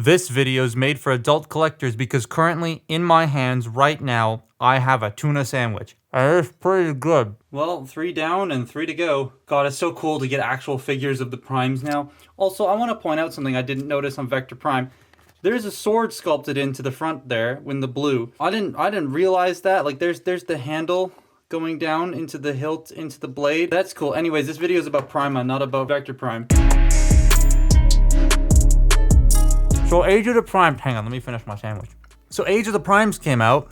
This video is made for adult collectors because currently in my hands right now, I have a tuna sandwich. And it's pretty good. Well, 3 down and 3 to go. God, it's so cool to get actual figures of the primes now. Also, I want to point out something I didn't notice on Vector Prime. There's a sword sculpted into the front there in the blue. I didn't realize that. Like there's the handle going down into the hilt, into the blade. That's cool. Anyways, this video is about Prima, not about Vector Prime. So Age of the Primes, hang on, let me finish my sandwich. So Age of the Primes came out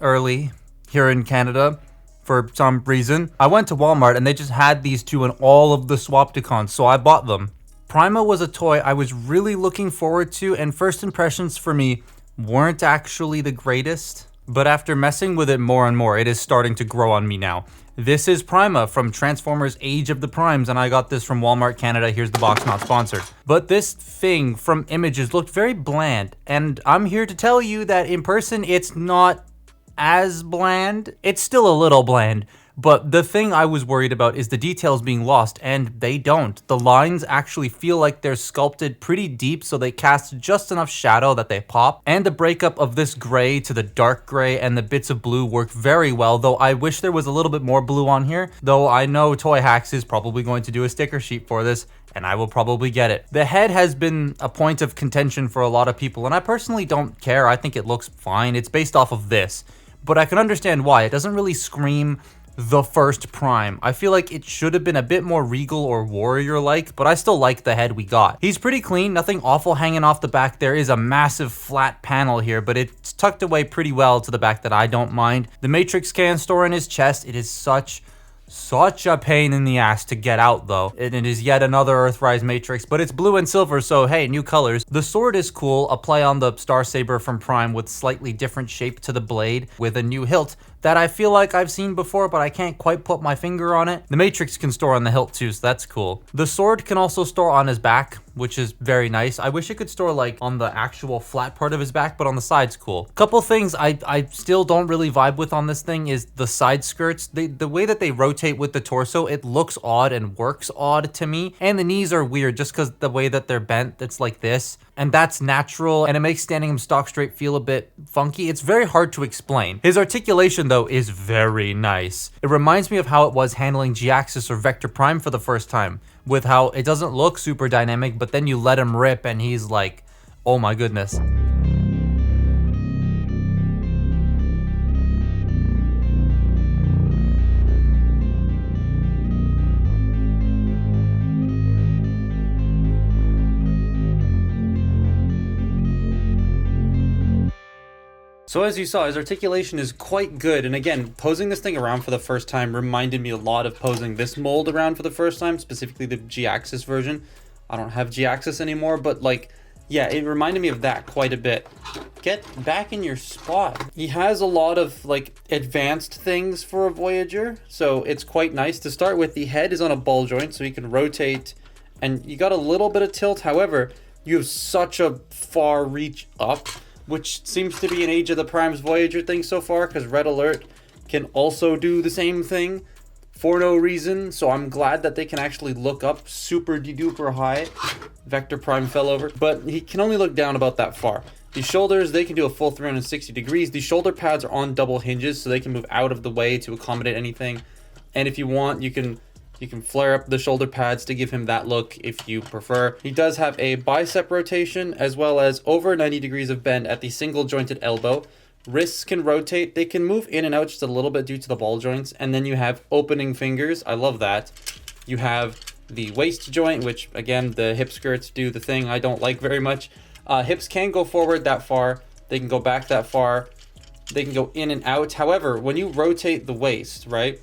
early here in Canada for some reason. I went to Walmart and they just had these two in all of the Swapticons, so I bought them. Prima was a toy I was really looking forward to, and first impressions for me weren't actually the greatest. But after messing with it more and more, it is starting to grow on me now. This is Prima from Transformers Age of the Primes, and I got this from Walmart Canada. Here's the box, not sponsored. But this thing from images looked very bland, and I'm here to tell you that in person it's not as bland. It's still a little bland, but the thing I was worried about is the details being lost, and they don't. The lines actually feel like they're sculpted pretty deep, so they cast just enough shadow that they pop. And the breakup of this gray to the dark gray and the bits of blue work very well, though I wish there was a little bit more blue on here. Though I know Toy Hacks is probably going to do a sticker sheet for this, and I will probably get it. The head has been a point of contention for a lot of people, and I personally don't care. I think it looks fine. It's based off of this, but I can understand why. It doesn't really scream the first Prime. I feel like it should have been a bit more regal or warrior-like, but I still like the head we got. He's pretty clean, nothing awful hanging off the back. There is a massive flat panel here, but it's tucked away pretty well to the back that I don't mind. The Matrix can store in his chest. It is such a pain in the ass to get out though. And it is yet another Earthrise Matrix, but it's blue and silver, so hey, new colors. The sword is cool, a play on the Star Saber from Prime with slightly different shape to the blade with a new hilt that I feel like I've seen before, but I can't quite put my finger on it. The Matrix can store on the hilt too, so that's cool. The sword can also store on his back, which is very nice. I wish it could store like on the actual flat part of his back, but on the side's cool. Couple things I still don't really vibe with on this thing is the side skirts. The way that they rotate with the torso, it looks odd and works odd to me. And the knees are weird just because the way that they're bent, it's like this. And that's natural, and it makes standing him stock straight feel a bit funky. It's very hard to explain. His articulation, though, is very nice. It reminds me of how it was handling G-Axis or Vector Prime for the first time, with how it doesn't look super dynamic, but then you let him rip, and he's like, oh my goodness. So as you saw, his articulation is quite good, and again, posing this thing around for the first time reminded me a lot of posing this mold around for the first time, specifically the G-Axis version. I don't have G-Axis anymore, but like, yeah, it reminded me of that quite a bit. Get back in your spot. He has a lot of like advanced things for a Voyager, so it's quite nice. To start with, the head is on a ball joint, so he can rotate, and you got a little bit of tilt. However, you have such a far reach up, which seems to be an Age of the Primes Voyager thing so far, because Red Alert can also do the same thing for no reason. So I'm glad that they can actually look up super de-duper high. Vector Prime fell over, but he can only look down about that far. The shoulders, they can do a full 360 degrees. The shoulder pads are on double hinges, so they can move out of the way to accommodate anything. And if you want, you can flare up the shoulder pads to give him that look if you prefer. He does have a bicep rotation as well as over 90 degrees of bend at the single jointed elbow. Wrists can rotate. They can move in and out just a little bit due to the ball joints. And then you have opening fingers. I love that. You have the waist joint, which again, the hip skirts do the thing I don't like very much. Hips can go forward that far. They can go back that far. They can go in and out. However, when you rotate the waist, right?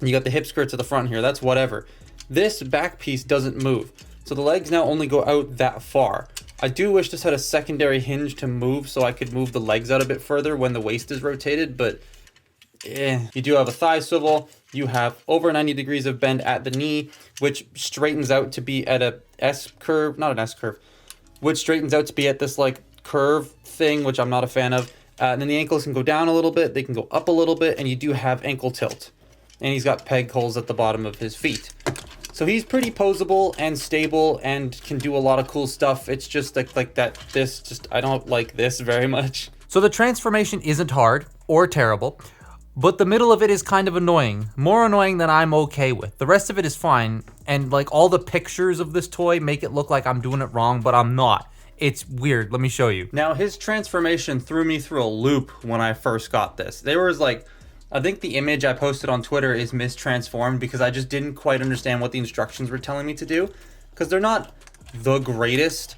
You got the hip skirts at the front here, that's whatever. This back piece doesn't move, so the legs now only go out that far. I do wish this had a secondary hinge to move, so I could move the legs out a bit further when the waist is rotated, but You do have a thigh swivel. You have over 90 degrees of bend at the knee, which straightens out to be at a S curve, not an S curve, which straightens out to be at this like curve thing, which I'm not a fan of. And then the ankles can go down a little bit, they can go up a little bit, and you do have ankle tilt. And he's got peg holes at the bottom of his feet. So he's pretty posable and stable and can do a lot of cool stuff. It's just like that, I don't like this very much. So the transformation isn't hard or terrible, but the middle of it is kind of annoying. More annoying than I'm okay with. The rest of it is fine, and like all the pictures of this toy make it look like I'm doing it wrong, but I'm not. It's weird. Let me show you. Now, his transformation threw me through a loop when I first got this. There was like, I think the image I posted on Twitter is mistransformed because I just didn't quite understand what the instructions were telling me to do. Because they're not the greatest.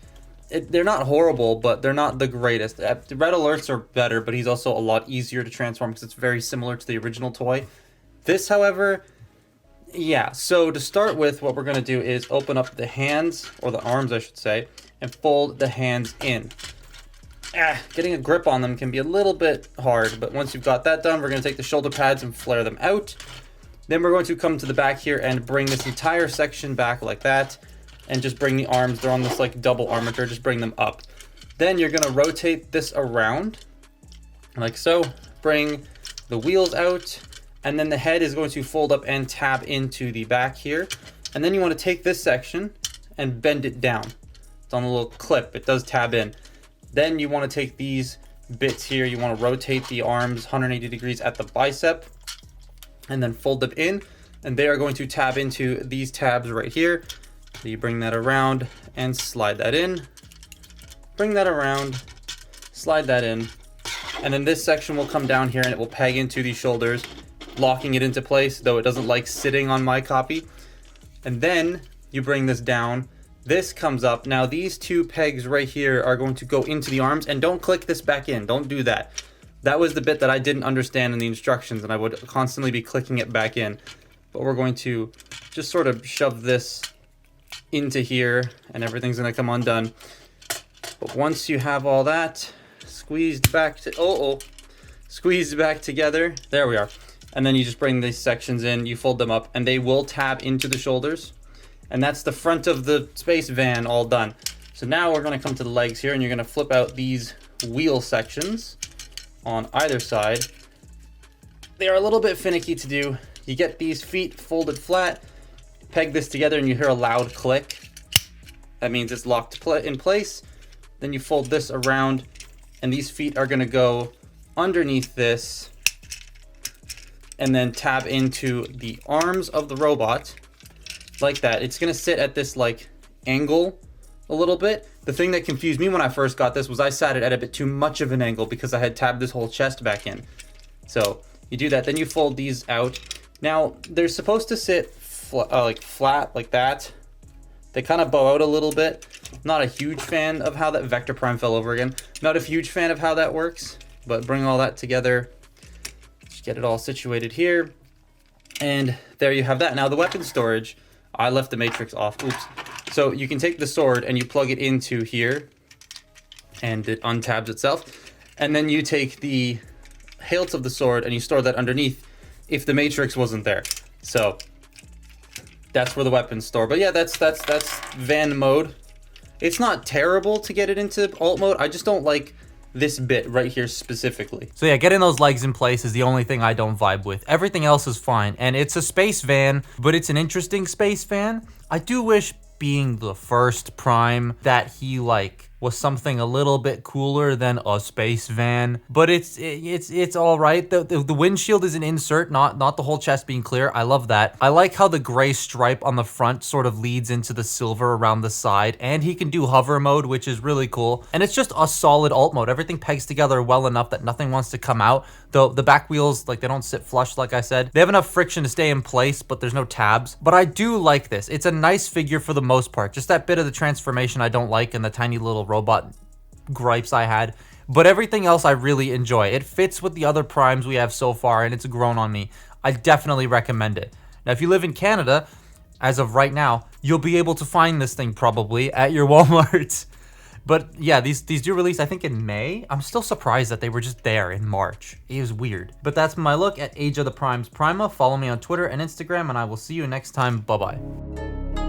They're not horrible, but they're not the greatest. The red alerts are better, but he's also a lot easier to transform because it's very similar to the original toy. This, however, yeah. So to start with, what we're going to do is open up the hands, or the arms, I should say, and fold the hands in. Getting a grip on them can be a little bit hard, but once you've got that done, we're going to take the shoulder pads and flare them out. Then we're going to come to the back here and bring this entire section back like that, and just bring the arms, they're on this like double armature, just bring them up. Then you're going to rotate this around, like so, bring the wheels out, and then the head is going to fold up and tab into the back here. And then you want to take this section and bend it down. It's on a little clip, it does tab in. Then you want to take these bits here, you want to rotate the arms 180 degrees at the bicep, and then fold them in, and they are going to tab into these tabs right here. So you bring that around and slide that in, bring that around, slide that in, and then this section will come down here and it will peg into these shoulders, locking it into place, though it doesn't like sitting on my copy. And then you bring this down. This comes up. Now these two pegs right here are going to go into the arms, and don't click this back in. Don't do that. That was the bit that I didn't understand in the instructions, and I would constantly be clicking it back in. But we're going to just sort of shove this into here, and everything's going to come undone. But once you have all that squeezed back to squeezed back together, there we are. And then you just bring these sections in, you fold them up, and they will tab into the shoulders. And that's the front of the space van all done. So now we're going to come to the legs here, and you're going to flip out these wheel sections on either side. They are a little bit finicky to do. You get these feet folded flat, peg this together, and you hear a loud click. That means it's locked in place. Then you fold this around, and these feet are going to go underneath this and then tab into the arms of the robot like that. It's going to sit at this like angle a little bit. The thing that confused me when I first got this was I sat it at a bit too much of an angle because I had tabbed this whole chest back in. So you do that, then you fold these out. Now they're supposed to sit flat like that. They kind of bow out a little bit. Not a huge fan of how that Vector Prime fell over again. Not a huge fan of how that works, but bring all that together. Just get it all situated here. And there you have that. Now the weapon storage, I left the matrix off. Oops. So you can take the sword and you plug it into here and it untabs itself. And then you take the hilt of the sword and you store that underneath if the matrix wasn't there. So that's where the weapons store. But yeah, that's van mode. It's not terrible to get it into alt mode. I just don't like this bit right here specifically. So yeah, getting those legs in place is the only thing I don't vibe with. Everything else is fine. And it's a space van, but it's an interesting space van. I do wish, being the first Prime, that he was something a little bit cooler than a space van, but it's all right. The windshield is an insert, not the whole chest being clear. I love that. I like how the gray stripe on the front sort of leads into the silver around the side, and he can do hover mode, which is really cool. And it's just a solid alt mode. Everything pegs together well enough that nothing wants to come out. Though the back wheels, they don't sit flush, like I said. They have enough friction to stay in place, but there's no tabs. But I do like this. It's a nice figure for the most part. Just that bit of the transformation I don't like, and the tiny little robot gripes I had, but everything else I really enjoy. It fits with the other Primes we have so far, and it's grown on me. I definitely recommend it. Now, if you live in Canada, as of right now, you'll be able to find this thing probably at your Walmart. But yeah, these do release, I think, in May. I'm still surprised that they were just there in March. It was weird. But that's my look at Age of the Primes Prima. Follow me on Twitter and Instagram, and I will see you next time. Bye-bye.